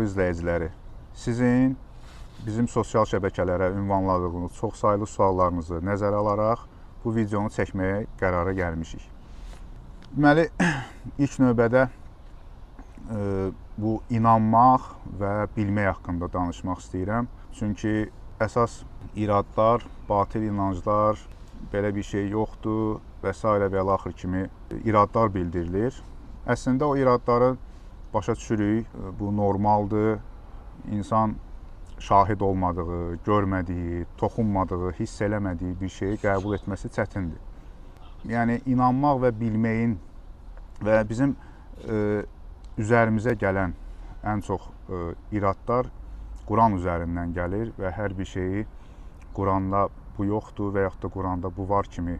izləyiciləri, sizin bizim sosial şəbəkələrə ünvanladığınız çoxsaylı suallarınızı nəzərə alaraq bu videonu çəkməyə qərara gəlmişik. Deməli, ilk növbədə bu inanmaq və bilmək haqqında danışmaq istəyirəm. Çünki əsas iradlar, batil inanclar, belə bir şey yoxdur və s. və ilaxır kimi iradlar bildirilir. Əslində o iradları başa düşürük, bu normaldır. İnsan şahid olmadığı, görmədiyi, toxunmadığı, hiss eləmədiyi bir şeyi qəbul etməsi çətindir. Yəni, inanmaq və bilməyin və bizim üzərimizə gələn ən çox iradlar Quran üzərindən gəlir və hər bir şeyi Quranda bu yoxdur və yaxud da Quranda bu var kimi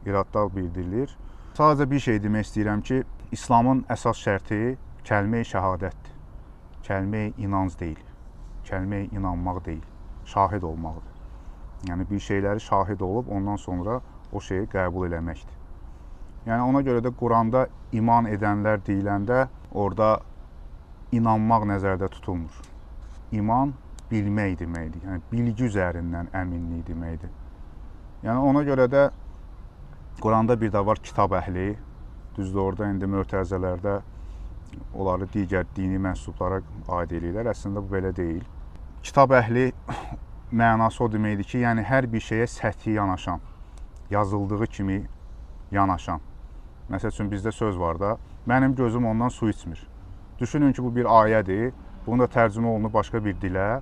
iradlar bildirilir. Sadəcə bir şey demək istəyirəm ki, İslamın əsas şərti kəlmə-i şəhadətdir. Kəlmə-i inanc deyil, kəlmə-i inanmaq deyil, şahid olmaqdır. Yəni, bir şeyləri şahid olub, ondan sonra o şeyi qəbul eləməkdir. Yəni, ona görə də Quranda iman edənlər deyiləndə orada inanmaq nəzərdə tutulmur. İman bilmək deməkdir, yəni bilgi üzərindən əminlik deməkdir. Yəni, ona görə də Quranda bir də var kitab əhli, düzdür, orada indi mötəzələrdə onları digər dini mənsublara aid edirlər. Əslində, bu belə deyil. Kitab əhli mənası o deməkdir ki, yəni hər bir şeyə səthi yanaşan, yazıldığı kimi yanaşan. Məsəl üçün, bizdə söz var da, mənim gözüm ondan su içmir. Düşünün ki, bu bir ayədir, bunu da tərcümə olunur başqa bir dilə.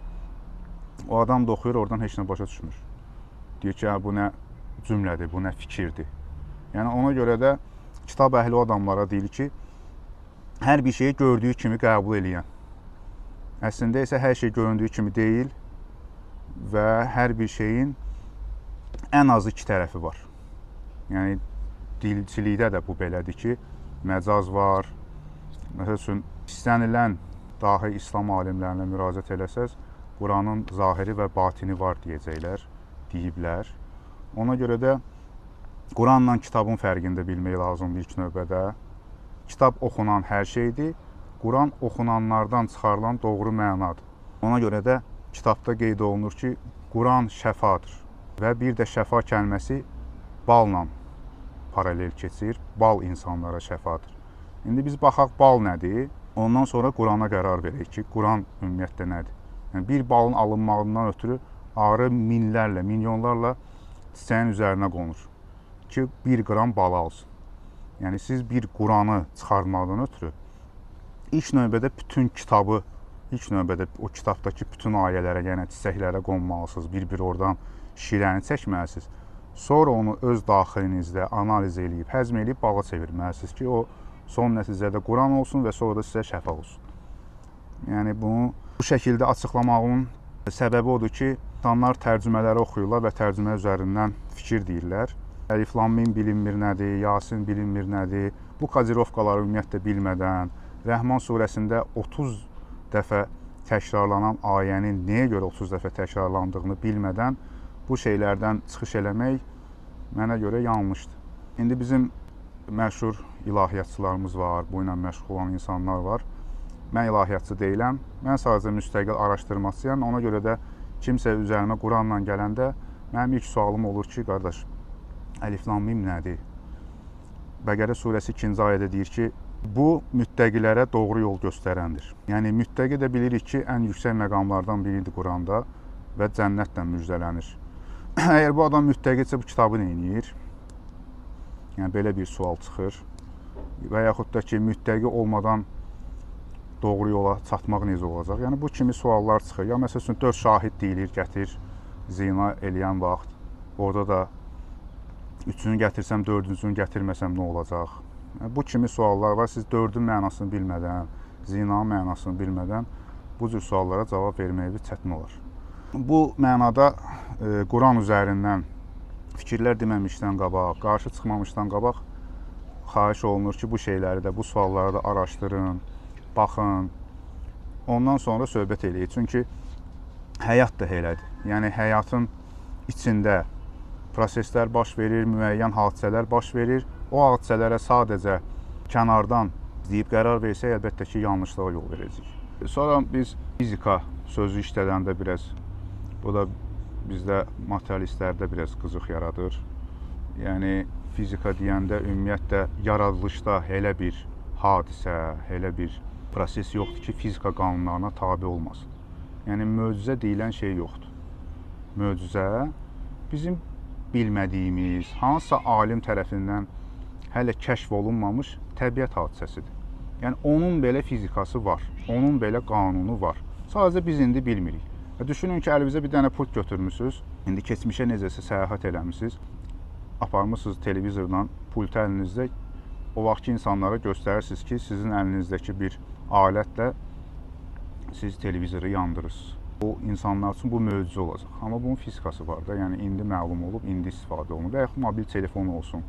O adam da oxuyur, oradan heç nə başa düşmür. Deyir ki, bu nə cümlədir, bu nə fikirdir. Yəni, ona görə də kitab əhli o adamlara deyir ki, hər bir şeyi gördüyü kimi qəbul eləyən. Əslində isə hər şey göründüyü kimi deyil və hər bir şeyin ən azı iki tərəfi var. Yəni, dilçilikdə də bu belədir ki, məcaz var. Məsəl üçün, istənilən dahi İslam alimlərinə müraciət eləsəz, Quranın zahiri və batini var deyəcəklər, deyiblər. Ona görə də Quranla kitabın fərqini də bilmək lazımdır ilk növbədə. Kitab oxunan hər şeydir, Quran oxunanlardan çıxarılan doğru mənadır. Ona görə də kitabda qeyd olunur ki, Quran şəfadır və bir də şəfa kəlməsi balla paralel keçir, bal insanlara şəfadır. İndi biz baxaq bal nədir, ondan sonra Qurana qərar verək ki, Quran ümumiyyətlə nədir? Yəni, bir balın alınmağından ötürü arı minlərlə, milyonlarla çiçəyin üzərinə qonur ki, 1 qram bal alsın. Yəni, siz bir Quranı çıxarmaqdan ötürü ilk növbədə bütün kitabı, ilk növbədə o kitabdakı bütün ayələrə, yəni çiçəklərə qonmalısınız, bir-bir oradan şirəni çəkməlisiniz. Sonra onu öz daxilinizdə analiz edib, həzm edib bağa çevirməlisiniz ki, o son nəticədə Quran olsun və sonra da sizə şəfa olsun. Yəni, bunu bu şəkildə açıqlamağımın səbəbi odur ki, insanlar tərcümələri oxuyurlar və tərcümə üzərindən fikir deyirlər. Əlif Lam Mim bilinmir nədir, Yasin bilinmir nədir. Bu kodirovkaları ümumiyyətlə bilmədən, Rəhman surəsində 30 dəfə təkrarlanan ayənin nəyə görə 30 dəfə təkrarlandığını bilmədən bu şeylərdən çıxış eləmək mənə görə yanlışdır. İndi bizim məşhur ilahiyyatçılarımız var, bu ilə məşğul olan insanlar var. Mən ilahiyyatçı deyiləm, mən sadəcə müstəqil araşdırmacıyam. Ona görə də kimsə üzərimə Quranla gələndə mənim ilk sualım olur ki, qardaş, Əlif Lam Mim nədir? Bəqərə surəsi 2-ci ayədə deyir ki, bu müttəqilərə doğru yol göstərəndir. Yəni, müttəqi də bilirik ki, ən yüksək məqamlardan biridir Quranda və cənnətlə müjdələnir. Əgər bu adam müttəqidirsə, bu kitabı neyniyir? Yəni, belə bir sual çıxır. Və yaxud da ki, müttəqi olmadan doğru yola çatmaq necə olacaq? Yəni, bu kimi suallar çıxır. Ya, məsəl üçün, 4 şahid deyilir, gətir, zina eləyən vaxt. Orada da 3-cünü gətirsəm, 4-cünü gətirməsəm nə olacaq? Yəni, bu kimi suallar var. Siz 4-ün mənasını bilmədən, zinanın mənasını bilmədən bu cür suallara cavab verməyiniz çətin olar. Bu mənada Quran üzərindən fikirlər deməmişdən qabaq, qarşı çıxmamışdan qabaq xahiş olunur ki, bu şeyləri də, bu sualları da araşdırın, baxın. Ondan sonra söhbət eləyin. Çünki həyat da elədir. Yəni, həyatın içində proseslər baş verir, müəyyən hadisələr baş verir. O hadisələrə sadəcə kənardan deyib qərar versək, əlbəttə ki, yanlışlığa yol verəcək. Sonra biz fizika sözü işlədəndə biraz, bu da bizdə materialistlərdə biraz qızıq yaradır. Yəni fizika deyəndə ümumiyyətlə yaradılışda elə bir hadisə, elə bir proses yoxdur ki, fizika qanunlarına tabe olmasın. Yəni möcüzə deyilən şey yoxdur. Möcüzə bizim bilmədiyimiz, hansısa alim tərəfindən hələ kəşf olunmamış təbiət hadisəsidir. Yəni onun belə fizikası var, onun belə qanunu var. Sadəcə biz indi bilmirik. Düşünün ki, əlinizə bir dənə pult götürmüsünüz, indi keçmişə necəsə səyahət eləmişsiniz, aparmışsınız televizordan pultu əlinizdə, o vaxtki insanlara göstərirsiniz ki, sizin əlinizdəki bir alətlə siz televizoru yandırırsınız. O insanlar üçün bu möcüzə olacaq. Amma bunun fizikası var da, yəni indi məlum olub, indi istifadə olunur və yaxud mobil telefon olsun.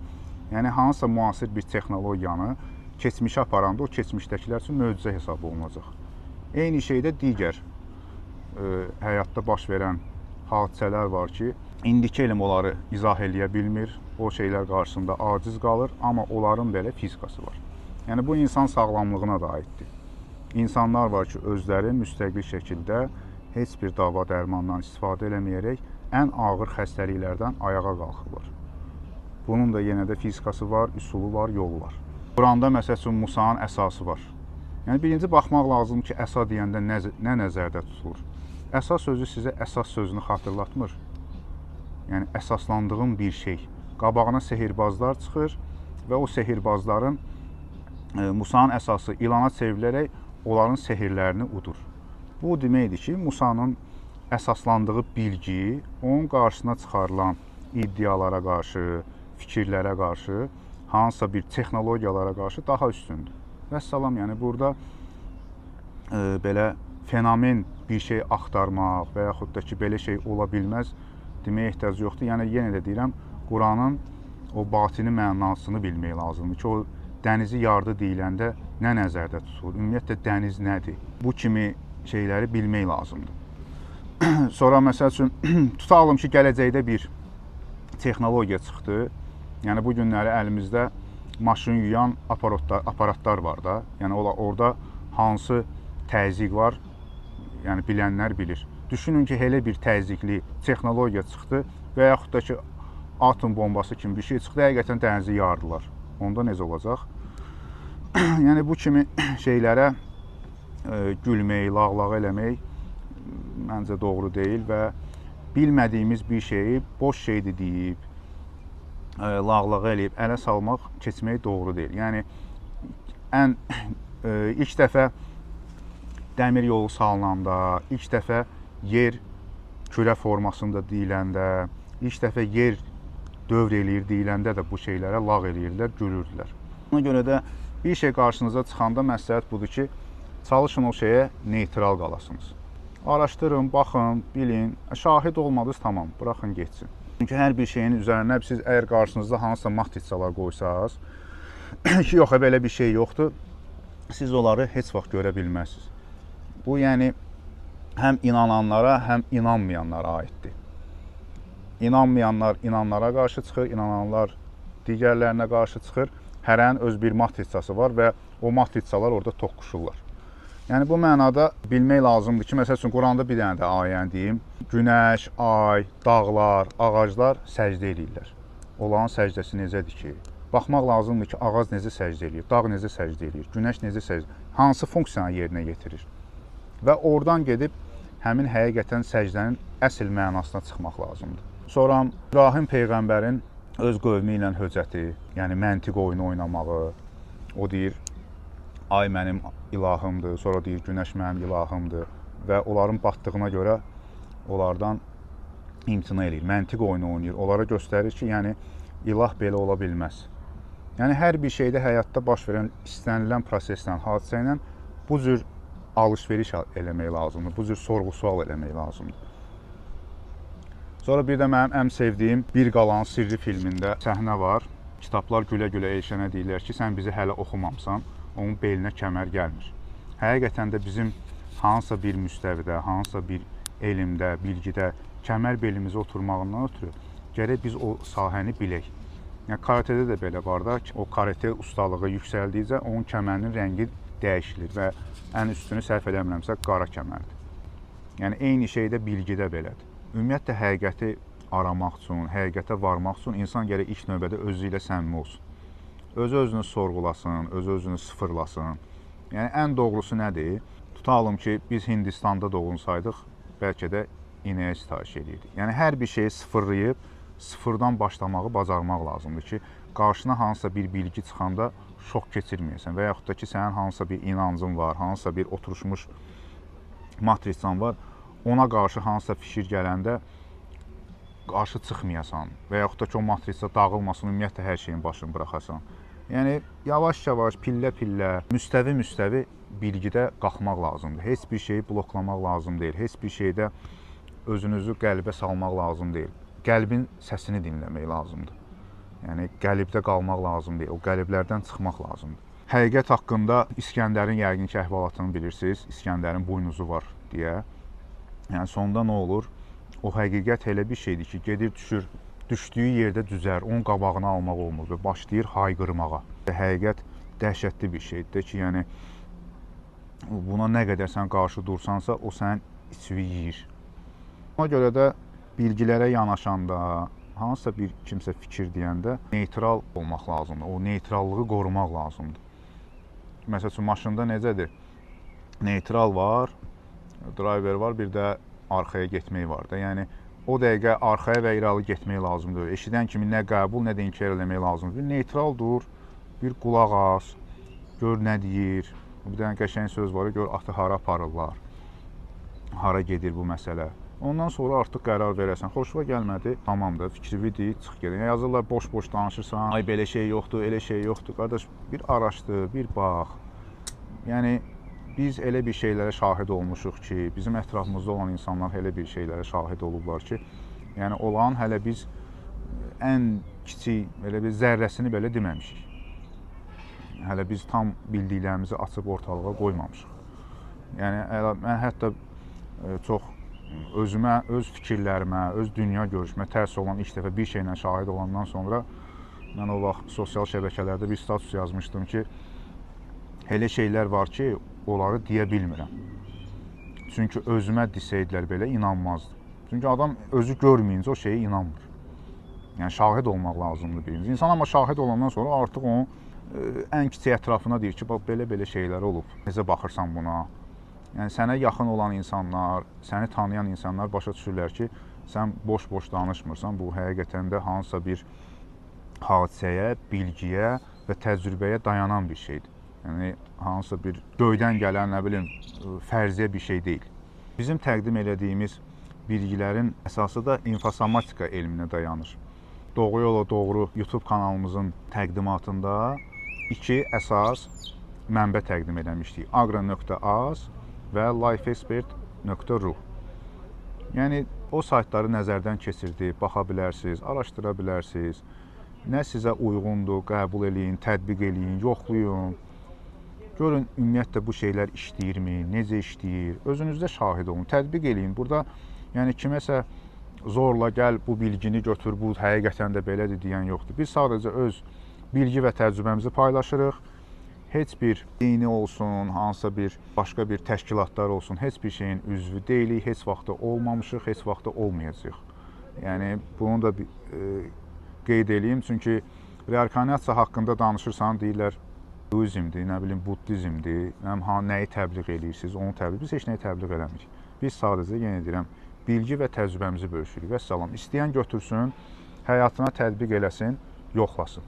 Yəni hansısa müasir bir texnologiyanı keçmişə aparanda o keçmişdəkilər üçün möcüzə hesab olunacaq. Eyni şeydə digər həyatda baş verən hadisələr var ki, indiki elm onları izah eləyə bilmir, o şeylər qarşısında aciz qalır, amma onların belə fizikası var. Yəni bu insan sağlamlığına da aiddir. İnsanlar var ki, özləri müstəqil şəkildə heç bir dava dərmandan istifadə eləməyərək ən ağır xəstəliklərdən ayağa qalxırlar. Bunun da yenə də fizikası var, üsulu var, yolu var. Quranda məsəl üçün Musanın əsası var. Yəni birinci baxmaq lazım ki, əsa deyəndə nə nəzərdə tutulur? Əsas sözü sizə əsas sözünü xatırlatmır. Yəni əsaslandığım bir şey. Qabağına sehirbazlar çıxır və o sehirbazların Musanın əsası ilana çevrilərək onların sehirlərini udur. Bu deməkdir ki, Musanın əsaslandığı bilgi onun qarşısına çıxarılan iddialara qarşı, fikirlərə qarşı, hansısa bir texnologiyalara qarşı daha üstündür. Vəssalam, yəni burada belə fenomen bir şey axtarmaq və yaxud da ki, belə şey ola bilməz deməyə ehtiyac yoxdur. Yəni, yenə də deyirəm, Quranın o batini mənasını bilmək lazımdır ki, o dənizi yardı deyiləndə nə nəzərdə tutulur? Ümumiyyətlə, dəniz nədir? Bu kimi şeyləri bilmək lazımdır. Sonra, məsəl üçün, tutalım ki, gələcəkdə bir texnologiya çıxdı. Yəni, bu günləri əlimizdə maşın yuyan aparatlar var da. Yəni, orada hansı təzyiq var, yəni bilənlər bilir. Düşünün ki, elə bir təzyiqli texnologiya çıxdı və yaxud da ki, atom bombası kimi bir şey çıxdı, həqiqətən dənizi yardılar. Onda necə olacaq? Yəni, bu kimi şeylərə gülmək, lağlağı eləmək məncə doğru deyil və bilmədiyimiz bir şeyi boş şeydir deyib, lağlağı eləyib, ələ salmaq, keçmək doğru deyil. Yəni, ilk dəfə dəmir yolu salınanda, ilk dəfə yer kürə formasında deyiləndə, ilk dəfə yer dövr eləyir deyiləndə də bu şeylərə lağ eləyirlər, gülürdülər. Ona görə də bir şey qarşınıza çıxanda məsləhət budur ki, çalışın o şeyə neytral qalasınız. Araşdırın, baxın, bilin, şahid olmadınız, tamam, bıraxın geçsin. Çünki hər bir şeyin üzərinə siz əgər qarşınızda hansısa matrisalar qoysanız ki, yox, belə bir şey yoxdur, siz onları heç vaxt görə bilməzsiniz. Bu, yəni, həm inananlara, həm inanmayanlara aiddir. İnanmayanlar inanlara qarşı çıxır, inananlar digərlərinə qarşı çıxır. Hərənin öz bir matrisası var və o matrisalar orada toqquşurlar. Yəni, bu mənada bilmək lazımdır ki, məsəl üçün, Quranda bir dənə də ayəni deyim, günəş, ay, dağlar, ağaclar səcdə edirlər. Onların səcdəsi necədir ki? Baxmaq lazımdır ki, ağac necə səcdə edir, dağ necə səcdə edir, günəş necə səcdə edir, hansı funksiyanı yerinə yetirir. Və oradan gedib həmin həqiqətən səcdənin əsl mənasına çıxmaq lazımdır. Sonra İbrahim Peyğəmbərin öz qövmü ilə höcəti, yəni məntiq oyunu oynamağı, o deyir, ay mənim ilahımdır, sonra deyir, günəş mənim ilahımdır və onların batdığına görə onlardan imtina edir, məntiq oyunu oynayır. Onlara göstərir ki, yəni ilah belə ola bilməz. Yəni hər bir şeydə həyatda baş verən istənilən proseslə, hadisə ilə bu cür alış-veriş eləmək lazımdır, bu cür sorğu-sual eləmək lazımdır. Sonra bir də mənim ən sevdiyim Bir Qalanın Sirri filmində səhnə var. Kitablar gülə-gülə Elşənə deyirlər ki, sən bizi hələ oxumamsan, onun belinə kəmər gəlmir. Həqiqətən də bizim hansısa bir müstəvidə, hansısa bir elmdə, bilgidə kəmər belimizə oturmağından ötürü gərək biz o sahəni bilək. Yəni, karatedə də belə var da, o karate ustalığı yüksəldikcə onun kəmərinin rəngi dəyişilir və ən üstünü səhv eləmirəmsə qara kəmərdir. Yəni eyni şey də bilgidə belədir. Ümumiyyətlə həqiqəti aramaq üçün, həqiqətə varmaq üçün insan gərək ilk növbədə özü ilə səmimi olsun. Özü-özünü sorğulasın, özü-özünü sıfırlasın. Yəni ən doğrusu nədir? Tutalım ki, biz Hindistanda doğulsaydıq, bəlkə də inəyə sitayiş edirdik. Yəni hər bir şeyi sıfırlayıb, sıfırdan başlamağı bacarmaq lazımdır ki, qarşına hansısa bir bilgi çıxanda şok keçirməyəsən və yaxud da ki, sənin hansısa bir inancın var, hansısa bir oturmuş matrisan var, ona qarşı hansısa fikir gələndə qarşı çıxmayasan və yaxud da ki, o matrisa dağılmasın, ümumiyyətlə hər şeyin başını buraxasan. Yəni, yavaş-yavaş, pillə-pillə, müstəvi bilgidə qalxmaq lazımdır. Heç bir şeyi bloklamaq lazım deyil, heç bir şeydə özünüzü qəlbə salmaq lazım deyil. Qəlbin səsini dinləmək lazımdır. Yəni, qəlbdə qalmaq lazım deyil, o qəlblərdən çıxmaq lazımdır. Həqiqət haqqında İskəndərin yəqin ki, əhvalatını bilirsiniz, İskəndərin buynuzu var deyə. Yəni, sonunda nə olur? O həqiqət elə bir şeydir ki, gedir, düşür, düşdüyü yerdə düzər, onun qabağını almaq olmur və başlayır hayqırmağa. Həqiqət dəhşətli bir şeydir ki, yəni, buna nə qədər sən qarşı dursansa, o sənin içini yeyir. Ona görə də bilgilərə yanaşanda, hansısa bir kimsə fikir deyəndə neytral olmaq lazımdır, o neytrallığı qorumaq lazımdır. Məsəl üçün, maşında necədir? Neytral var, driver var, bir də arxaya getmək var da. Yəni, o dəqiqə arxaya və irəli getmək lazımdır. Eşidən kimi nə qəbul, nə də inkar eləmək lazımdır. Bir neytral dur, bir qulaq as, gör nə deyir. Bir dənə qəşəng söz var, gör atı hara aparırlar, hara gedir bu məsələ. Ondan sonra artıq qərar verəsən. Xoşuna gəlmədi, tamamdır, fikri deyil, çıx gedin. Yazırlar, boş-boş danışırsan, ay belə şey yoxdur, elə şey yoxdur. Qardaş, bir araşdır, bir bax. Yəni, biz elə bir şeylərə şahid olmuşuq ki, bizim ətrafımızda olan insanlar elə bir şeylərə şahid olublar ki, yəni olan hələ biz ən kiçik, elə bir zərrəsini belə deməmişik. Hələ biz tam bildiklərimizi açıb ortalığa qoymamışıq. Yəni, mən hətta çox özümə, öz fikirlərimə, öz dünya görüşümə tərs olan ilk dəfə bir şeylə şahid olandan sonra mən o vaxt sosial şəbəkələrdə bir status yazmışdım ki, elə şeylər var ki, onları deyə bilmirəm. Çünki özümə desəydilər belə inanmazdım. Çünki adam özü görməyincə o şeyə inanmır. Yəni, şahid olmaq lazımdır birinci. İnsan amma şahid olandan sonra artıq onun ən kiçik ətrafına deyir ki, bax, belə-belə şeylər olub. Necə baxırsan buna? Yəni, sənə yaxın olan insanlar, səni tanıyan insanlar başa düşürlər ki, sən boş-boş danışmırsan, bu həqiqətən də hansısa bir hadisəyə, bilgiyə və təcrübəyə dayanan bir şeydir. Yəni, hansısa bir göydən gələn, nə bilim, fərziyyə bir şey deyil. Bizim təqdim elədiyimiz bilgilərin əsası da infosomatika elminə dayanır. Doğru Yola Doğru YouTube kanalımızın təqdimatında iki əsas mənbə təqdim eləmişdik. Agra.az və lifeexpert.ru. Yəni, o saytları nəzərdən keçirdi, baxa bilərsiniz, araşdıra bilərsiniz. Nə sizə uyğundur, qəbul eləyin, tətbiq eləyin, yoxlayın. Görün, ümumiyyətlə bu şeylər işləyirmi, necə işləyir, özünüzdə şahid olun, tətbiq eləyin. Burada, yəni kiməsə zorla gəl, bu bilgini götür, bu həqiqətən də belədir deyən yoxdur. Biz sadəcə öz bilgi və təcrübəmizi paylaşırıq. Heç bir dini olsun, hansısa bir başqa bir təşkilatlar olsun, heç bir şeyin üzvü deyilik, heç vaxtda olmamışıq, heç vaxtda olmayacaq. Yəni, bunu da qeyd edeyim, çünki reinkarnasiya haqqında danışırsan, deyirlər, Hinduizmdir, nə bilim, Buddizmdir, nəyi təbliğ edirsiniz, onu təbliğ, biz heç nəyi təbliğ eləmirik. Biz sadəcə, yenə deyirəm, bilgi və təcrübəmizi bölüşürük. Vəssalam, istəyən götürsün, həyatına tətbiq eləsin, yoxlasın.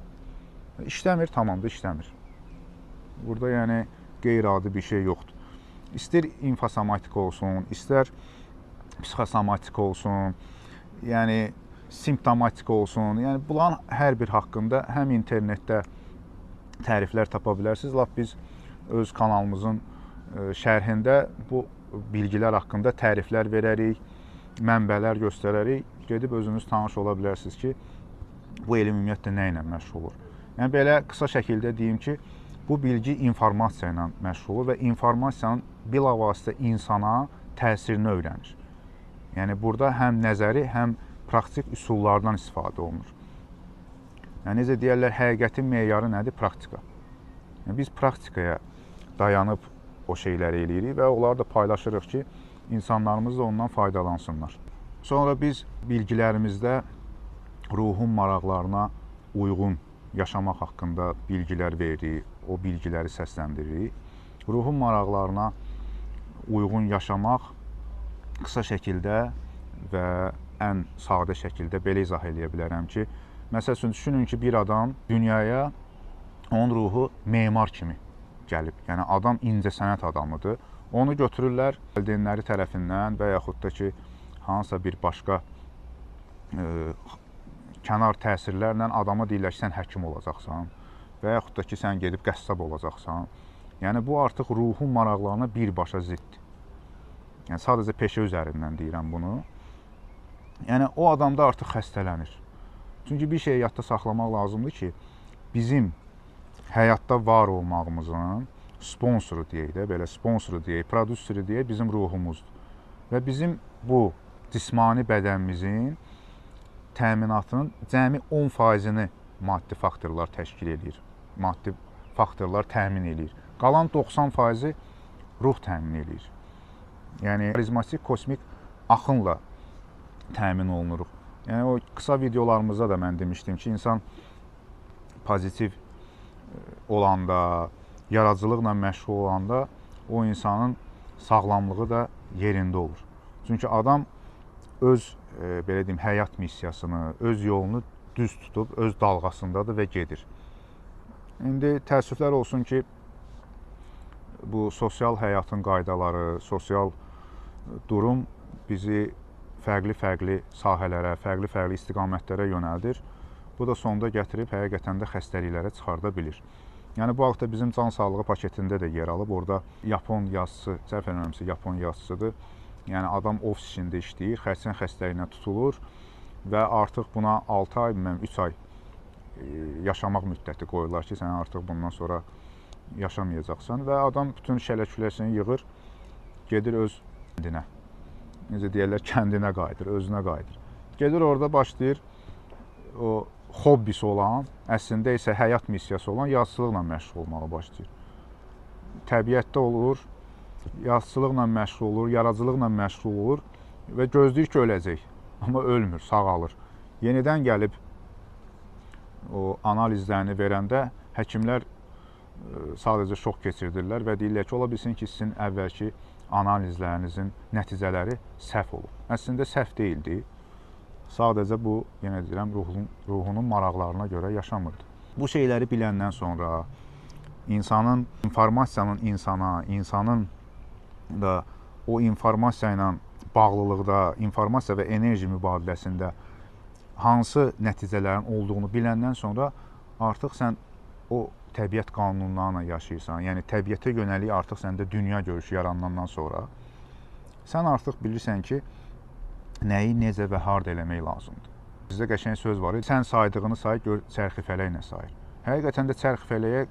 İşləmir, tamamdır, işləmir. Burada yəni qeyri-adi bir şey yoxdur. İstər infosomatika olsun, istər psixosomatika olsun, yəni simptomatika olsun. Yəni bunların hər bir haqqında həm internetdə təriflər tapa bilərsiniz. Lap biz öz kanalımızın şərhində bu bilgilər haqqında təriflər verərik, mənbələr göstərərik. Gedib özünüz tanış ola bilərsiniz ki, bu elm ümumiyyətlə nə ilə məşğul olur. Yəni belə qısa şəkildə deyim ki, bu bilgi informasiya ilə məşğul olur və informasiyanın bilavasitə insana təsirini öyrənir. Yəni burada həm nəzəri, həm praktik üsullardan istifadə olunur. Yəni necə deyərlər, həqiqətin meyarı nədir? Praktika. Yəni biz praktikaya dayanıb o şeyləri eləyirik və onları da paylaşırıq ki, insanlarımız da ondan faydalansınlar. Sonra biz bilgilərimizdə ruhun maraqlarına uyğun yaşamaq haqqında bilgilər veririk, o bilgiləri səsləndiririk. Ruhun maraqlarına uyğun yaşamaq qısa şəkildə və ən sadə şəkildə belə izah edə bilərəm ki, məsəl üçün düşünün ki, bir adam dünyaya, onun ruhu memar kimi gəlib. Yəni adam incəsənət adamıdır. Onu götürürlər valideynləri tərəfindən və yaxud da ki, hansısa bir başqa kənar təsirlərlə adama deyirlər ki, sən həkim olacaqsan və yaxud da ki, sən gedib qəssab olacaqsan. Yəni bu artıq ruhun maraqlarına birbaşa ziddir. Yəni sadəcə peşə üzərindən deyirəm bunu. Yəni o adamda artıq xəstələnir. Çünki bir şeyi yadda saxlamaq lazımdır ki, bizim həyatda var olmağımızın sponsoru deyək də, belə sponsoru deyək, prodüseri deyək, bizim ruhumuzdur. Və bizim bu cismani bədənimizin təminatının cəmi 10%-ni maddi faktorlar təşkil edir. Maddi faktorlar təmin edir. Qalan 90%-i ruh təmin edir. Yəni karizmatik kosmik axınla təmin olunuruq. Yəni o qısa videolarımızda da mən demişdim ki, insan pozitiv olanda, yaradıcılıqla məşğul olanda o insanın sağlamlığı da yerində olur. Çünki adam öz belə deyim, həyat missiyasını, öz yolunu düz tutub, öz dalğasındadır və gedir. İndi təəssüflər olsun ki, bu sosial həyatın qaydaları, sosial durum bizi fərqli-fərqli sahələrə, fərqli-fərqli istiqamətlərə yönəldir. Bu da sonda gətirib həqiqətən də xəstəliklərə çıxarda bilir. Yəni bu haqda bizim can sağlığı paketində də yer alıb. Orada Yapon yazısı, səhv eləmirəmsə Yapon yazısıdır. Yəni adam ofis içində işləyir, xərçəng xəstəliyinə tutulur və artıq buna 6 ay, 3 ay yaşamaq müddəti qoyurlar ki, sən artıq bundan sonra yaşamayacaqsan və adam bütün şələküləsini yığır, gedir öz kəndinə. Necə deyərlər, kəndinə qayıdır, özünə qayıdır. Gedir orada başlayır o hobbisi olan, əslində isə həyat missiyası olan yazıçılıqla məşğul olmağa başlayır. Təbiətdə olur, yazıçılıqla məşğul olur, yaradıcılıqla məşğul olur və gözləyir ki, öləcək. Amma ölmür, sağalır. Yenidən gəlib o analizlərini verəndə həkimlər sadəcə şok keçirdirlər və deyirlər ki, ola bilsin ki, sizin əvvəlki analizlərinizin nəticələri səhv olub. Əslində səhv deyildi. Sadəcə bu, yenə deyirəm, ruhunun maraqlarına görə yaşamırdı. Bu şeyləri biləndən sonra informasiyanın insana, insanın da o informasiya ilə bağlılıqda, informasiya və enerji mübadiləsində hansı nəticələrin olduğunu biləndən sonra artıq sən o təbiət qanunlarına yaşayırsan. Yəni təbiətə yönəlik artıq səndə dünya görüşü yaranandan sonra sən artıq bilirsən ki, nəyi, necə və harda eləmək lazımdır. Bizdə qəşəng söz var, sən saydığını say, gör çərxi fələk nə sayır. Həqiqətən də çərxi fələyə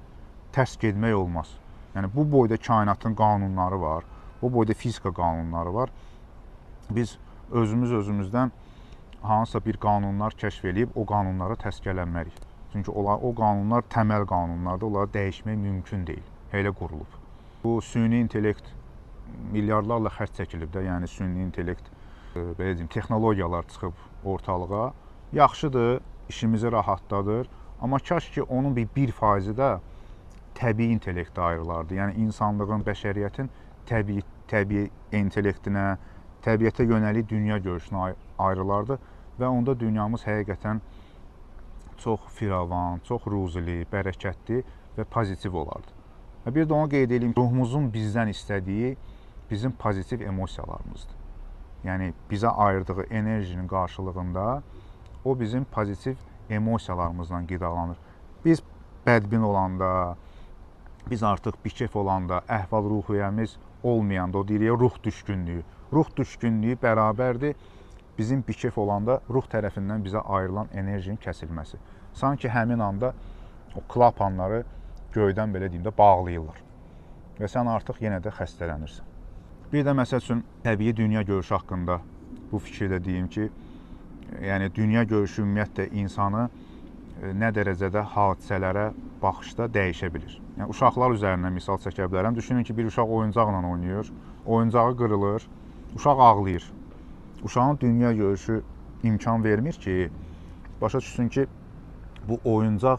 tərs getmək olmaz. Yəni bu boyda kainatın qanunları var, bu boyda fizika qanunları var. Biz özümüzdən hansısa bir qanunlar kəşf edib o qanunlara tərs gələnmərik. Çünki o qanunlar təməl qanunlardır, onları dəyişmək mümkün deyil. Elə qurulub. Bu süni intellekt milyardlarla xərc çəkilib də, yəni süni intellekt belə deyim, texnologiyalar çıxıb ortalığa. Yaxşıdır, işimizi rahatladır, amma kaş ki onun bir 1% də təbii intellektə ayrılardı. Yəni insanlığın, bəşəriyyətin təbii intellektinə, təbiətə yönəlik dünya görüşünə ayrılardı və onda dünyamız həqiqətən çox firavan, çox ruzili, bərəkətli və pozitiv olardı. Və bir də onu qeyd edeyim, ruhumuzun bizdən istədiyi bizim pozitiv emosiyalarımızdır. Yəni bizə ayırdığı enerjinin qarşılığında o bizim pozitiv emosiyalarımızla qidalanır. Biz bədbin olanda, biz artıq bikef olanda, əhval-ruhiyyəmiz olmayanda, o deyirik ruh düşkünlüyü. Ruh düşkünlüyü bərabərdir bizim bikef olanda ruh tərəfindən bizə ayrılan enerjinin kəsilməsi. Sanki həmin anda o klapanları göydən belə deyim də bağlayırlar və sən artıq yenə də xəstələnirsən. Bir də məsəl üçün təbii dünya görüşü haqqında bu fikirdə deyim ki, yəni dünya görüşü ümumiyyətlə insanı nə dərəcədə hadisələrə baxışda dəyişə bilir. Yəni uşaqlar üzərindən misal çəkə bilərəm. Düşünün ki, bir uşaq oyuncaqla oynayır, oyuncağı qırılır, uşaq ağlayır. Uşağın dünya görüşü imkan vermir ki, başa düşsün ki, bu oyuncaq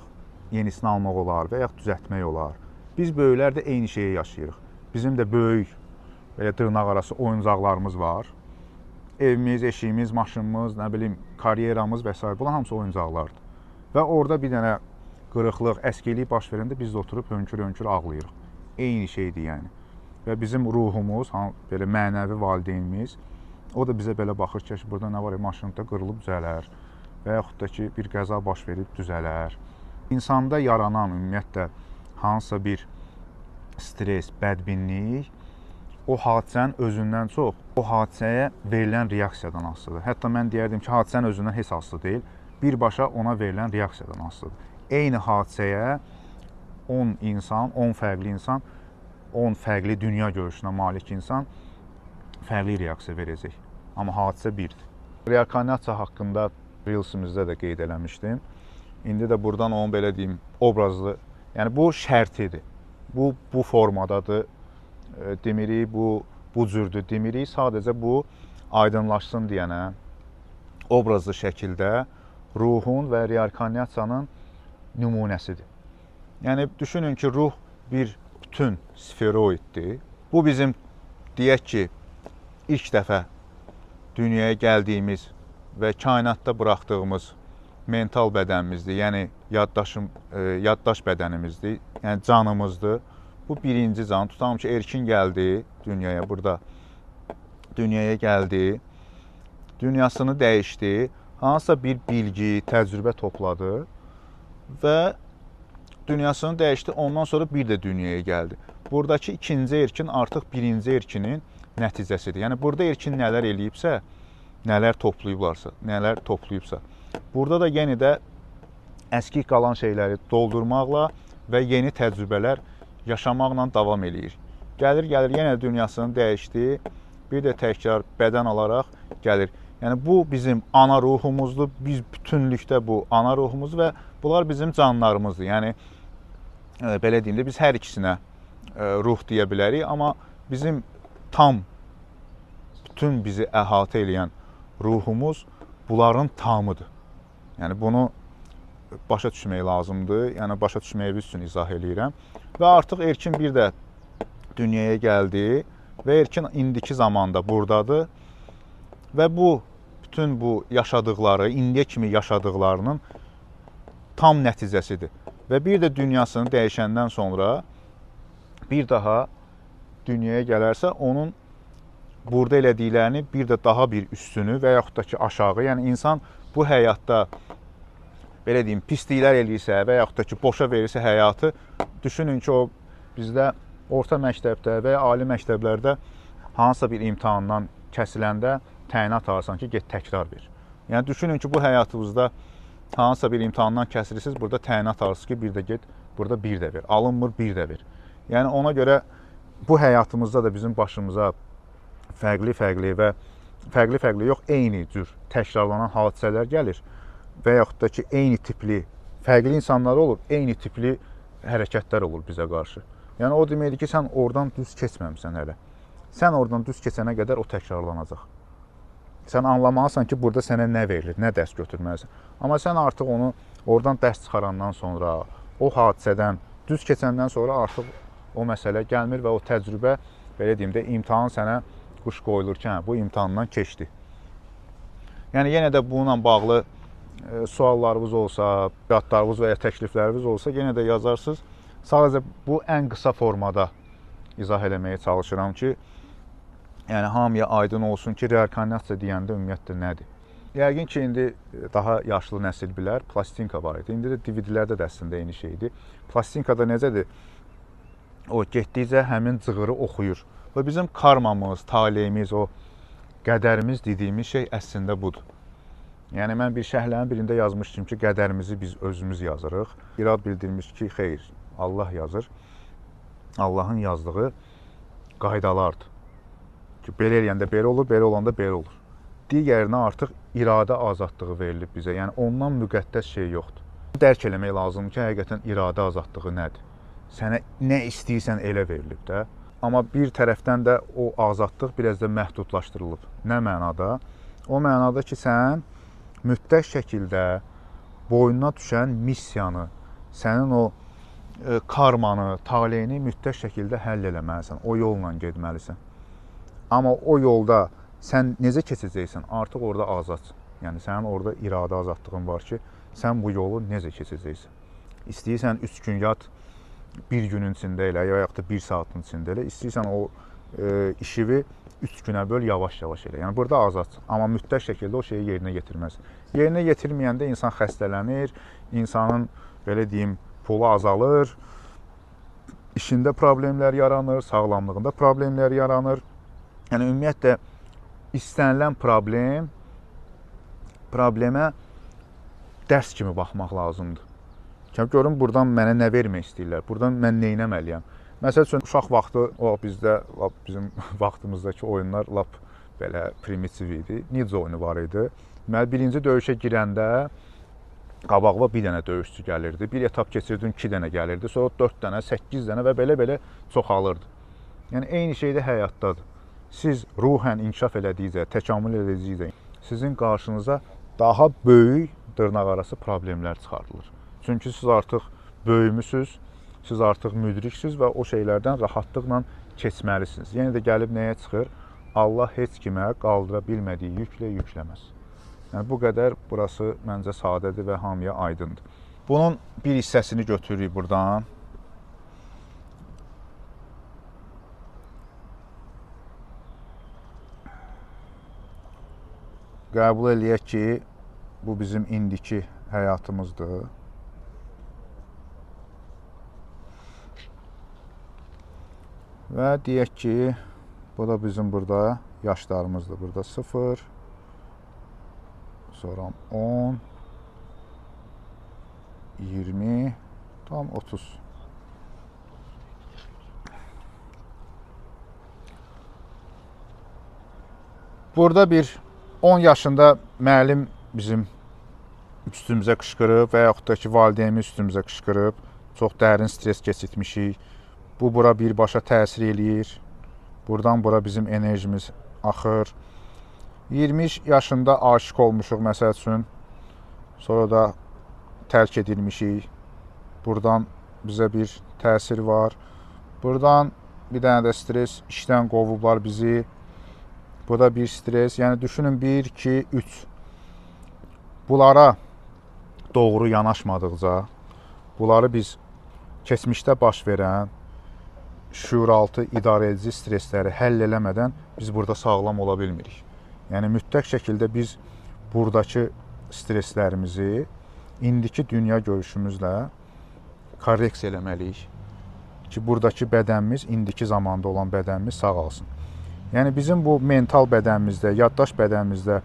yenisini almaq olar və yaxud düzəltmək olar. Biz böyüklər də eyni şeyi yaşayırıq. Bizim də böyük, belə dırnaq arası oyuncaqlarımız var. Evimiz, eşiyimiz, maşınımız, nə bilim, karyeramız və s. Bunlar hamısı oyuncaqlardır. Və orada bir dənə qırıqlıq, əskilik baş verəndə biz də oturub hönkür-hönkür ağlayırıq. Eyni şeydir yəni. Və bizim ruhumuz, belə mənəvi valideynimiz, o da bizə belə baxır ki, burada nə var, maşında qırılıb düzələr və yaxud da ki, bir qəza baş verib düzələr. İnsanda yaranan ümumiyyətlə hansısa bir stres, bədbinlik o hadisənin özündən çox, o hadisəyə verilən reaksiyadan asılıdır. Hətta mən deyərdim ki, hadisənin özündən heç asılı deyil, birbaşa ona verilən reaksiyadan asılıdır. Eyni hadisəyə 10 insan, 10 fərqli insan, 10 fərqli dünya görüşünə malik insan fərqli reaksiya verəcək. Amma hadisə birdir. Reinkarnasiya haqqında Reelsimizdə də qeyd eləmişdim. İndi də buradan onun belə deyim, obrazlı, yəni bu şərtidir. Bu formadadır. Demirik, bu cürdür demirik. Sadəcə bu aydınlaşsın deyənə obrazlı şəkildə ruhun və reinkarnasiyanın nümunəsidir. Yəni düşünün ki, ruh bir bütün sferoiddir. Bu bizim deyək ki, ilk dəfə dünyaya gəldiyimiz və kainatda buraxdığımız mental bədənimizdir. Yəni yaddaş bədənimizdir. Yəni canımızdır. Bu birinci can. Tutalım ki, Erkin gəldi dünyaya, burada dünyaya gəldi. Dünyasını dəyişdi. Hansısa bir bilgi, təcrübə topladı və dünyasını dəyişdi. Ondan sonra bir də dünyaya gəldi. Buradakı ikinci Erkin artıq birinci Erkinin nəticəsidir. Yəni burada Erkin nələr eləyibsə, nələr toplayıbsa, burada da yenə də əskik qalan şeyləri doldurmaqla və yeni təcrübələr yaşamaqla davam eləyir. Gəlir, yenə dünyasını dəyişdi, bir də təkrar bədən alaraq gəlir. Yəni bu bizim ana ruhumuzdur, biz bütünlükdə bu ana ruhumuz və bunlar bizim canlarımızdır. Yəni belə deyim də biz hər ikisinə ruh deyə bilərik, amma bizim tam bütün bizi əhatə edən ruhumuz bunların tamıdır. Yəni bunu başa düşmək lazımdır. Yəni başa düşməyiniz üçün izah eləyirəm. Və artıq Erkin bir də dünyaya gəldi və Erkin indiki zamanda buradadır və bütün bu yaşadıqları, indiyə kimi yaşadıqlarının tam nəticəsidir. Və bir də dünyasını dəyişəndən sonra bir daha dünyaya gələrsə, onun burada elədiklərini bir də daha bir üstünü və yaxud da ki aşağı, yəni insan bu həyatda belə deyim, pisliklər eləyirsə və yaxud da ki boşa verirsə həyatı, düşünün ki, o bizdə orta məktəbdə və ya ali məktəblərdə hansısa bir imtahandan kəsiləndə təyinat alırsan ki, get təkrar ver. Yəni düşünün ki, bu həyatınızda hansısa bir imtahandan kəsirsiniz, burada təyinat alırsınız ki, bir də get, burada bir də ver. Alınmır, bir də ver. Yəni ona görə bu həyatımızda da bizim başımıza fərqli yox, eyni cür təkrarlanan hadisələr gəlir və yaxud da ki, eyni tipli, fərqli insanlar olur, eyni tipli hərəkətlər olur bizə qarşı. Yəni o deməkdir ki, sən oradan düz keçməmsən hələ. Sən oradan düz keçənə qədər o təkrarlanacaq. Sən anlamalısan ki, burada sənə nə verilir, nə dərs götürməlisən. Amma sən artıq onu oradan dərs çıxarandan sonra, o hadisədən düz keçəndən sonra artıq o məsələ gəlmir və o təcrübə, belə deyim də, imtahan sənə quş qoyulur ki, bu imtahandan keçdi. Yəni yenə də bununla bağlı suallarınız olsa, qatlarınız və ya təklifləriniz olsa, yenə də yazarsınız. Sadəcə bu ən qısa formada izah eləməyə çalışıram ki, yəni hamıya aydın olsun ki, reinkarnasiya deyəndə ümumiyyətlə nədir? Yəqin ki, indi daha yaşlı nəsil bilər, plastinka var idi. İndi də DVD-lərdə də əslində eyni şeydir. Plastinkada necədir? O getdikcə həmin cığırı oxuyur. Və bizim karmamız, taleyimiz, o qədərimiz dediyimiz şey əslində budur. Yəni mən bir şərhlərin birində yazmışdım ki, qədərimizi biz özümüz yazırıq. İrad bildirmiş ki, xeyr, Allah yazır. Allahın yazdığı qaydalardır. Ki, belə eləyəndə belə olur, belə olanda belə olur. Digərinə artıq iradə azadlığı verilib bizə. Yəni ondan müqəddəs şey yoxdur. Dərk eləmək lazımdır ki, həqiqətən iradə azadlığı nədir? Sənə nə istəyirsən elə verilib də. Amma bir tərəfdən də o azadlıq biraz da məhdudlaşdırılıb. Nə mənada? O mənada ki, sən mütləq şəkildə boynuna düşən missiyanı, sənin o karmanı, taleyini mütləq şəkildə həll eləməlisən. O yolla getməlisən. Amma o yolda sən necə keçəcəksən? Artıq orada azadsan. Yəni sənin orada iradə azadlığın var ki, sən bu yolu necə keçəcəksən? İstəyirsən 3 gün yat, 1 günün içində elə, ya yaxud da 1 saatın içində elə. İstəyirsən o işivi 3 günə böl, yavaş-yavaş elə. Yəni burada azadsan. Amma mütləq şəkildə o şeyi yerinə yetirməzsən. Yerinə yetirməyəndə insan xəstələnir, insanın belə deyim, pulu azalır, işində problemlər yaranır, sağlamlığında problemlər yaranır. Yəni ümumiyyətlə istənilən problemə dərs kimi baxmaq lazımdır. Görün, buradan mənə nə vermək istəyirlər, buradan mən nə etməliyəm. Məsəl üçün, uşaq vaxtı, bizdə, bizim vaxtımızdakı oyunlar lap belə primitiv idi. Ninja oyunu var idi. Deməli, birinci döyüşə girəndə qabağıma bir dənə döyüşçü gəlirdi. Bir etap keçirdin, 2 dənə gəlirdi. Sonra 4 dənə, 8 dənə və belə-belə çoxalırdı. Yəni, eyni şey də həyatdadır. Siz ruhən inkişaf elədikcə, təkamül elədikcə, sizin qarşınıza daha böyük dırnaqarası problemlər çıxardılır. Çünki siz artıq böyümüsünüz, siz artıq müdriksiniz və o şeylərdən rahatlıqla keçməlisiniz. Yenə də gəlib nəyə çıxır? Allah heç kimə qaldıra bilmədiyi yüklə yükləməz. Yəni, bu qədər burası məncə sadədir və hamıya aydındır. Bunun bir hissəsini götürürük buradan. Qəbul eləyək ki, bu bizim indiki həyatımızdır. Və deyək ki, bu da bizim burada yaşlarımızdır. Burada 0, sonra 10, 20, tam 30. Burada bir 10 yaşında müəllim bizim üstümüzə qışqırıb və yaxud da ki, valideynimiz üstümüzə qışqırıb, çox dərin stres keçirtmişik. Bu, bura birbaşa təsir eləyir. Buradan bura bizim enerjimiz axır. 20 yaşında aşiq olmuşuq, məsəl üçün. Sonra da tərk edilmişik. Buradan bizə bir təsir var. Buradan bir dənə də stres, işdən qovublar bizi. Bu da bir stres. Yəni, düşünün, 1, 2, 3. Bunlara doğru yanaşmadıqca, bunları biz keçmişdə baş verən şuuraltı idarəedici stresləri həll eləmədən biz burada sağlam ola bilmirik. Yəni, mütləq şəkildə biz buradakı streslərimizi indiki dünya görüşümüzlə korreksiya eləməliyik ki, buradakı bədənimiz, indiki zamanda olan bədənimiz sağalsın. Yəni, bizim bu mental bədənimizdə, yaddaş bədənimizdə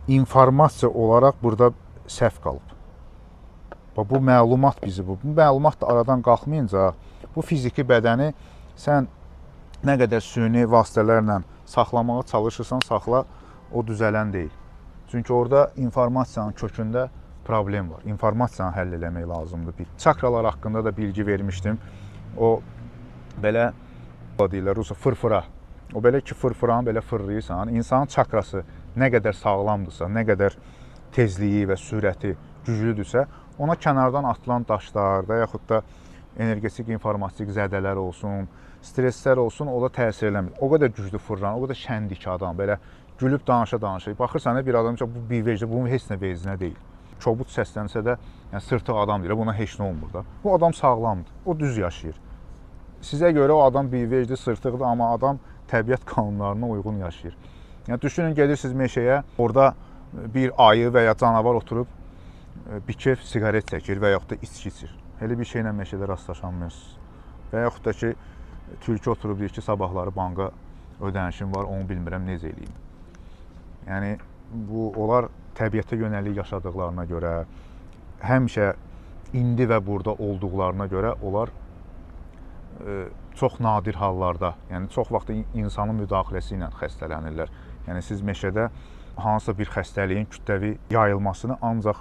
informasiya olaraq burada səhv qalıb. Bu məlumat bizi, bu məlumat da aradan qalxmayınca, bu fiziki bədəni sən nə qədər süni vasitələrlə saxlamağa çalışırsan, saxla, o düzələn deyil. Çünki orada informasiyanın kökündə problem var. İnformasiyanı həll eləmək lazımdır. Çakralar haqqında da bilgi vermişdim. O belə deyirlər, Rusca fırfıra. O belə ki, fırfıranı belə fırlayırsan, insanın çakrası nə qədər sağlamdırsa, nə qədər tezliyi və sürəti güclüdürsə, ona kənardan atılan daşlar və yaxud da energetik, informatik zədələr olsun, stresslər olsun, o da təsir eləmir. O qədər güclü fırlanan, o qədər şəndik adam, belə gülüb danışa-danışa. Baxırsan, bir adam ki, bu bir vecdə, bunun heç nə vecinə deyil. Kobud səslənsə də, yəni sırtıq adam deyir, buna heç nə olmur da. Bu adam sağlamdır, o düz yaşayır. Sizə görə o adam bir vecdə sırtıqdır, amma adam təbiət qanunlarına uyğun yaşayır. Yəni, düşünün, gedirsiniz meşəyə, orada bir ayı və ya canavar oturub bir keyf siqaret çəkir və yaxud da içki içir. Elə bir şeylə meşədə rastlaşanmıyorsunuz. Və yaxud da ki, tülkü oturub deyir ki, sabahları banka ödənişim var, onu bilmirəm, necə eləyim. Yəni, onlar təbiətə yönəlik yaşadıqlarına görə, həmişə indi və burada olduqlarına görə onlar çox nadir hallarda, yəni çox vaxt insanın müdaxiləsi ilə xəstələnirlər. Yəni, siz meşədə hansısa bir xəstəliyin kütləvi yayılmasını ancaq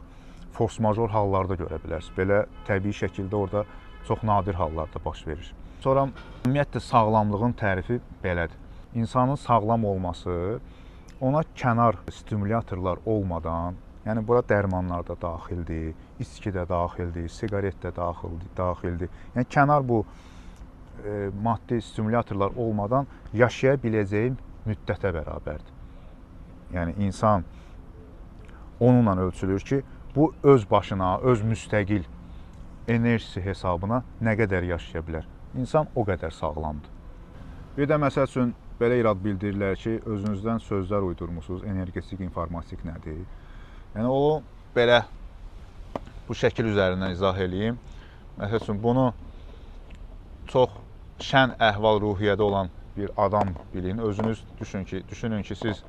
force major hallarda görə bilərsiniz. Belə təbii şəkildə orada çox nadir hallarda baş verir. Sonra ümumiyyətlə sağlamlığın tərifi belədir. İnsanın sağlam olması ona kənar stimulyatorlar olmadan, yəni bura dərmanlar da daxildir, içki də daxildir, siqaret də daxildir. Yəni kənar bu maddi stimulyatorlar olmadan yaşaya biləcəyi müddətə bərabərdir. Yəni insan onunla ölçülür ki, bu öz başına, öz müstəqil enerjisi hesabına nə qədər yaşaya bilər. İnsan o qədər sağlamdır. Bir də məsəl üçün belə irad bildirirlər ki, özünüzdən sözlər uydurmusunuz, energetik informatik nədir? Yəni o belə bu şəkil üzərindən izah eləyim. Məsəl üçün bunu çox şən əhval-ruhiyyədə olan bir adam bilin. Özünüz düşünün ki, siz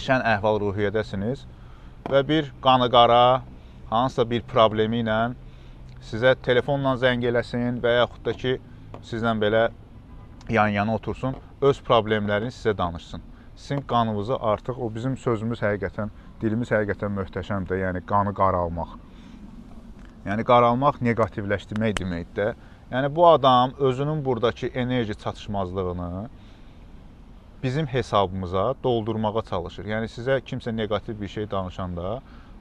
şən əhval-ruhiyyədəsiniz və bir qanı-qara hansısa bir problemi ilə sizə telefonla zəng eləsin və yaxud da ki, sizlə belə yan-yana otursun, öz problemlərini sizə danışsın. Sizin qanınızı artıq, o bizim sözümüz həqiqətən, dilimiz həqiqətən möhtəşəmdir, yəni qanı qaralmaq. Yəni qaralmaq negativləşdirmək deməkdir. Yəni bu adam özünün buradakı enerji çatışmazlığını bizim hesabımıza doldurmağa çalışır. Yəni sizə kimsə negativ bir şey danışanda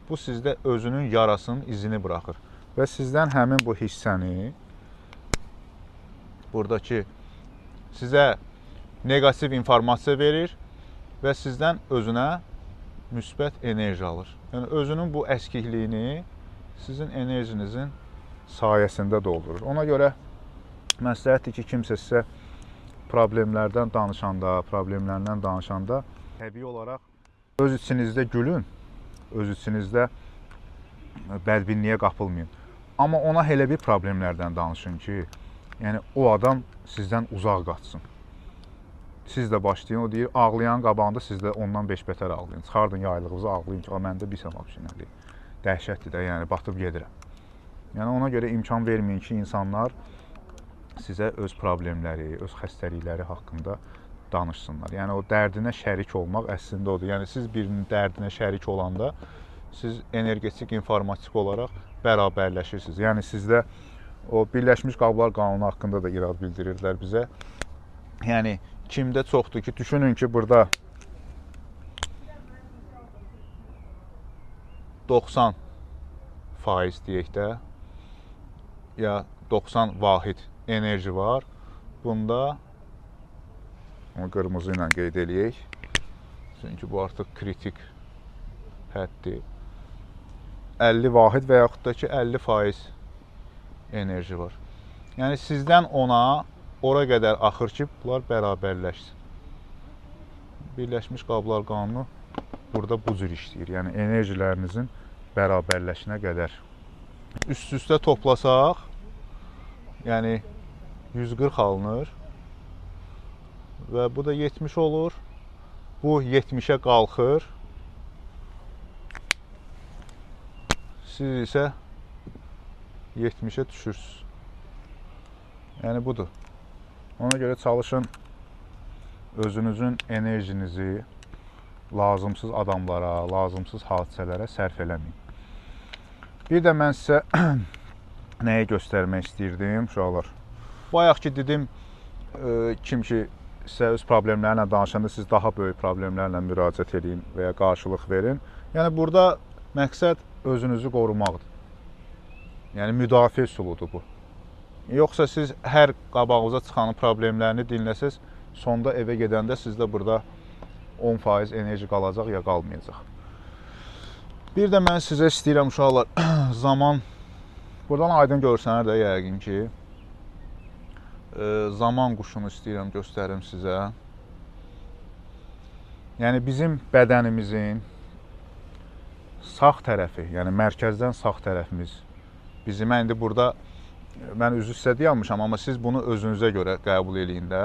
bu sizdə özünün yarasının izini buraxır. Və sizdən həmin bu hissəni buradakı sizə negativ informasiya verir və sizdən özünə müsbət enerji alır. Yəni özünün bu əskikliyini sizin enerjinizin sayəsində doldurur. Ona görə məsləhətdir ki, kimsə sizə problemlərdən danışanda təbii olaraq öz içinizdə gülün, öz içinizdə bədbinliyə qapılmayın. Amma ona elə bir problemlərdən danışın ki, yəni o adam sizdən uzaq qaçsın. Siz də başlayın, o deyir, ağlayan qabağında siz də ondan 5 bətər ağlayın. Çıxardın yaylığınızı, ağlayın ki, məndə bir səbəb şeyləri. Dəhşətdir də, yəni batıb gedirəm. Yəni ona görə imkan verməyin ki, insanlar sizə öz problemləri, öz xəstəlikləri haqqında danışsınlar. Yəni o dərdinə şərik olmaq əslində odur. Yəni siz birinin dərdinə şərik olanda siz energetik, informatik olaraq bərabərləşirsiniz. Yəni sizdə o Birləşmiş Qablar Qanunu haqqında da irad bildirirlər bizə. Yəni kimdə çoxdur ki, düşünün ki, burada 90% deyək də, ya 90 vahid enerji var. Bunda onu qırmızı ilə qeyd eləyək. Çünki bu artıq kritik həddir. 50 vahid və yaxud da ki 50% enerji var. Yəni sizdən ona ora qədər axır ki, bunlar bərabərləşsin. Birləşmiş Qablar Qanunu burada bu cür işləyir. Yəni enerjilərinizin bərabərləşinə qədər. Üst-üstə toplasaq, yəni 140 alınır və bu da 70 olur. Bu 70-ə qalxır. Siz isə 70-ə düşürsünüz. Yəni budur. Ona görə çalışın özünüzün enerjinizi lazımsız adamlara, lazımsız hadisələrə sərf eləməyin. Bir də mən sizə nəyi göstərmək istəyirdim, uşaqlar. Bayaq ki dedim, kim ki sizə öz problemlərlə danışanda siz daha böyük problemlərlə müraciət edin və ya qarşılıq verin. Yəni burada məqsəd özünüzü qorumaqdır. Yəni müdafiə üsuludur bu. Yoxsa siz hər qabağınıza çıxanın problemlərini dinləsəz, sonda evə gedəndə sizdə burada 10% enerji qalacaq ya qalmayacaq. Bir də mən sizə istəyirəm uşaqlar, zaman, buradan aydın görsənər də yəqin ki, zaman quşunu istəyirəm göstərim sizə. Yəni bizim bədənimizin sağ tərəfi, yəni mərkəzdən sağ tərəfimiz, bizim indi burada, mən üzü sizə deyilmişəm, amma siz bunu özünüzə görə qəbul eləyin də.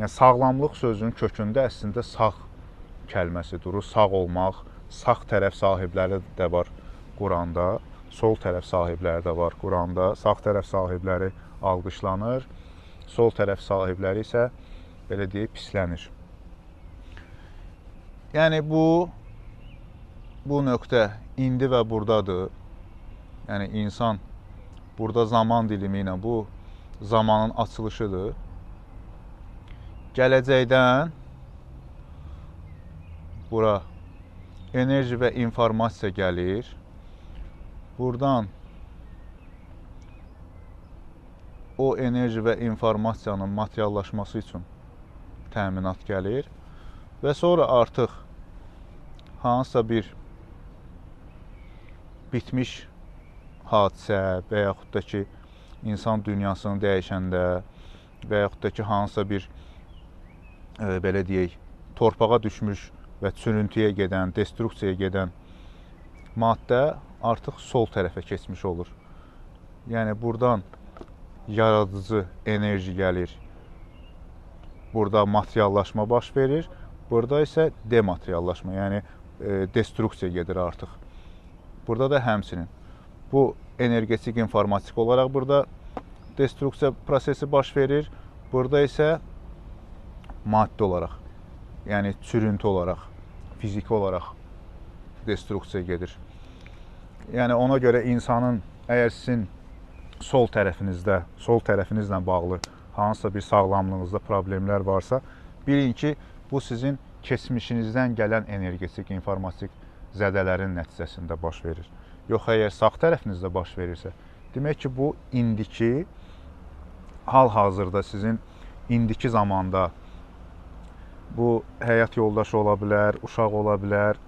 Yəni sağlamlıq sözünün kökündə əslində sağ kəlməsi durur, sağ olmaq, sağ tərəf sahibləri də var Quranda, sol tərəf sahibləri də var Quranda, sağ tərəf sahibləri alqışlanır, sol tərəf sahibləri isə, belə deyək, pislənir. Yəni bu nöqtə indi və buradadır. Yəni insan burada zaman dilimi ilə bu zamanın açılışıdır. Gələcəkdən bura enerji və informasiya gəlir. Buradan o enerji və informasiyanın materiallaşması üçün təminat gəlir və sonra artıq hansısa bir bitmiş hadisə və yaxud da ki, insan dünyasını dəyişəndə və yaxud da ki, hansısa bir belə deyək, torpağa düşmüş və çürüntüyə gedən, destruksiyaya gedən maddə artıq sol tərəfə keçmiş olur. Yəni buradan yaradıcı enerji gəlir. Burada materiallaşma baş verir. Burada isə demateriallaşma, yəni destruksiya gedir artıq. Burada da həmçinin. Bu energetik informatik olaraq burada destruksiya prosesi baş verir. Burada isə maddi olaraq, yəni çürüntü olaraq, fiziki olaraq destruksiya gedir. Yəni ona görə insanın əgər sizin sol tərəfinizlə bağlı hansısa bir sağlamlığınızda problemlər varsa, bilin ki, bu sizin keçmişinizdən gələn energetik, informatik zədələrin nəticəsində baş verir. Yox, əgər sağ tərəfinizdə baş verirsə, demək ki, bu indiki, hal-hazırda sizin indiki zamanda bu həyat yoldaşı ola bilər, uşaq ola bilər,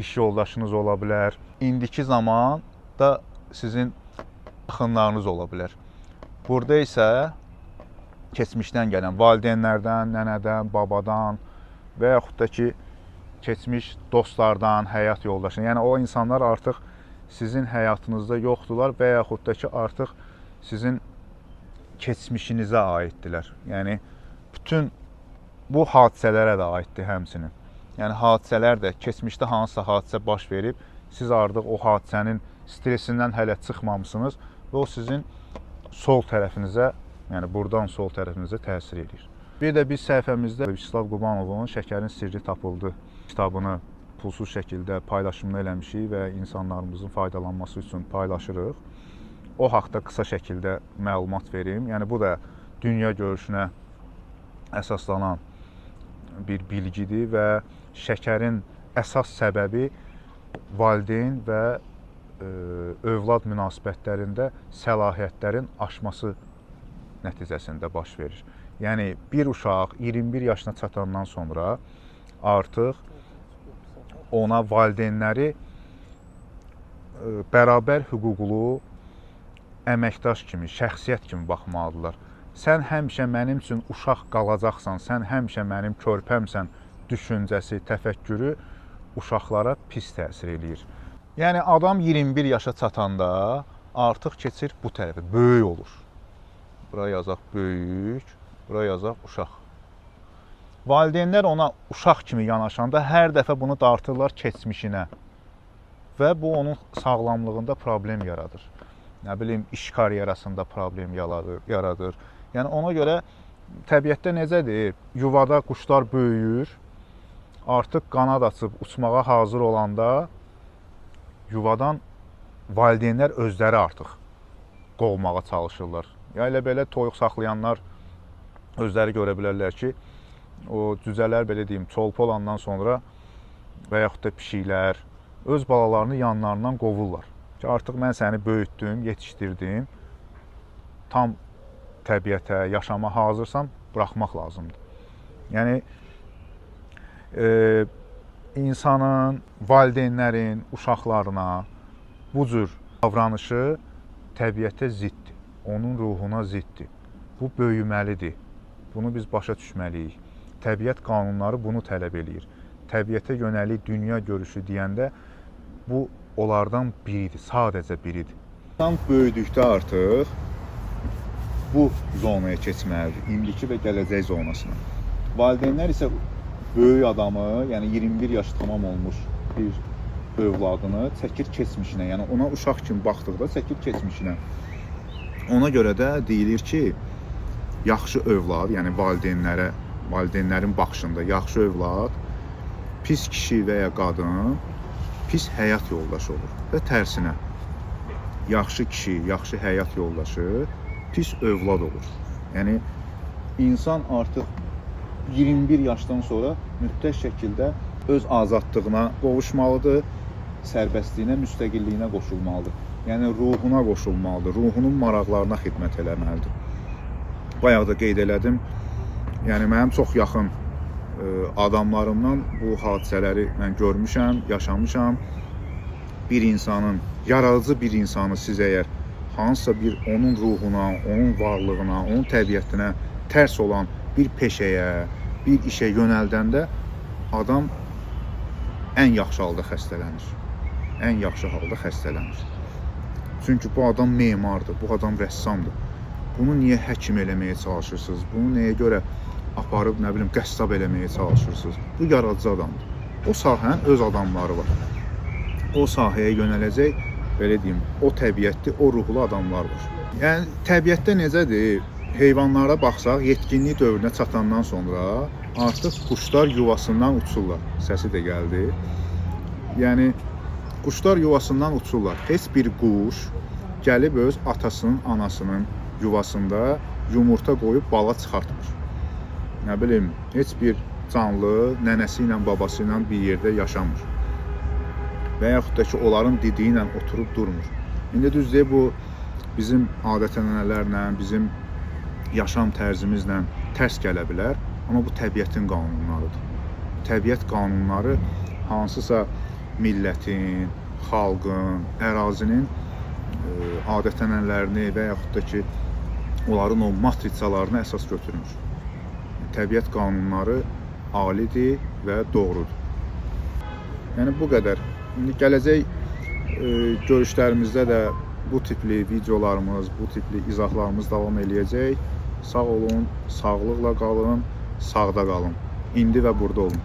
iş yoldaşınız ola bilər. İndiki zamanda sizin yaxınlarınız ola bilər. Burada isə keçmişdən gələn valideynlərdən, nənədən, babadan və yaxud da ki, keçmiş dostlardan, həyat yoldaşından. Yəni, o insanlar artıq sizin həyatınızda yoxdular və yaxud da ki, artıq sizin keçmişinizə aiddirlər. Yəni, bütün bu hadisələrə də aiddir həmçinin. Yəni, hadisələr də, keçmişdə hansısa hadisə baş verib, siz artıq o hadisənin stresindən hələ çıxmamısınız və o sizin sol tərəfinizə, yəni buradan sol tərəfinizə təsir edir. Bir də biz səhifəmizdə Viacheslav Qubanovun Şəkərin Sirri Tapıldı kitabını pulsuz şəkildə paylaşımını eləmişik və insanlarımızın faydalanması üçün paylaşırıq. O haqda qısa şəkildə məlumat verim. Yəni, bu da dünya görüşünə əsaslanan bir bilgidir və şəkərin əsas səbəbi valideyn və övlad münasibətlərində səlahiyyətlərin aşması nəticəsində baş verir. Yəni, bir uşaq 21 yaşına çatandan sonra artıq ona valideynləri bərabər hüquqlu əməkdaş kimi, şəxsiyyət kimi baxmalıdırlar. Sən həmişə mənim üçün uşaq qalacaqsan, sən həmişə mənim körpəmsən düşüncəsi, təfəkkürü uşaqlara pis təsir eləyir. Yəni, adam 21 yaşa çatanda artıq keçir bu tərəfə, böyük olur. Bura yazaq böyük, bura yazaq uşaq. Valideynlər ona uşaq kimi yanaşanda hər dəfə bunu dartırlar keçmişinə və bu onun sağlamlığında problem yaradır. Nə bilim, iş karyerasında problem yaradır. Yəni, ona görə təbiətdə necədir? Yuvada quşlar böyüyür, artıq qanad açıb uçmağa hazır olanda yuvadan valideynlər özləri artıq qovmağa çalışırlar. Ya elə belə toyuq saxlayanlar özləri görə bilərlər ki, o cücələr, belə deyim, çolpa olandan sonra və yaxud da pişiklər öz balalarını yanlarından qovurlar. Ki, artıq mən səni böyütdüm, yetişdirdim, tam təbiətə, yaşama hazırsan, buraxmaq lazımdır. Yəni, insanın, valideynlərin, uşaqlarına bu cür davranışı təbiətə ziddir, onun ruhuna ziddir. Bu böyüməlidir, bunu biz başa düşməliyik. Təbiət qanunları bunu tələb eləyir. Təbiətə yönəlik dünya görüşü deyəndə bu onlardan biridir, sadəcə biridir. İnsan böyüdükdə artıq bu zonaya keçməlidir, indiki və gələcək zonasına. Valideynlər isə böyük adamı, yəni 21 yaşı tamam olmuş bir övladını çəkir keçmişinə, yəni ona uşaq kimi baxdıqda çəkir keçmişinə. Ona görə də deyilir ki, yaxşı övlad, yəni valideynlərin baxışında yaxşı övlad, pis kişi və ya qadın pis həyat yoldaşı olur və tərsinə. yaxşı kişi, yaxşı həyat yoldaşı pis övlad olur. Yəni insan artıq 21 yaşdan sonra mütləq şəkildə öz azadlığına qovuşmalıdır, sərbəstliyinə, müstəqilliyinə qoşulmalıdır. Yəni ruhuna qoşulmalıdır, ruhunun maraqlarına xidmət eləməlidir. Bayaq da qeyd elədim, yəni mənim çox yaxın adamlarımdan bu hadisələri mən görmüşəm, yaşamışam. Bir insanın, yaradıcı bir insanı siz əgər hansısa bir onun ruhuna, onun varlığına, onun təbiətinə tərs olan bir peşəyə, bir işə yönəldəndə adam ən yaxşı halda xəstələnir. Ən yaxşı halda xəstələnir. Çünki bu adam memardır, bu adam rəssamdır. Bunu niyə həkim eləməyə çalışırsınız? Bunu nəyə görə aparıb, nə bilim, qəssab eləməyə çalışırsınız? Bu yaradıcı adamdır. O sahənin öz adamları var. O sahəyə yönələcək, belə deyim, o təbiətli, o ruhlu adamlar var. Yəni, təbiətdə necədir? Heyvanlara baxsaq, yetkinlik dövrünə çatandan sonra artıq quşlar yuvasından uçurlar. Səsi də gəldi. Yəni, quşlar yuvasından uçurlar. Heç bir quş gəlib öz atasının, anasının yuvasında yumurta qoyub bala çıxartmır. Nə bilim, heç bir canlı nənəsi ilə, babası ilə bir yerdə yaşamır. Və yaxud da ki, onların dediyi ilə oturub durmur. İndi düzdür, bu bizim adət-ənənələrlə, bizim yaşam tərzimizlə tərs gələ bilər, amma bu təbiətin qanunlarıdır. Təbiət qanunları hansısa millətin, xalqın, ərazinin adət-ənənələrini və yaxud da ki, onların o matriçalarını əsas götürmür. Təbiət qanunları alidir və doğrudur. Yəni bu qədər. İndi gələcək görüşlərimizdə də bu tipli videolarımız, bu tipli izahlarımız davam eləyəcək. Sağ olun, sağlıqla qalın, sağda qalın. İndi və burada olun.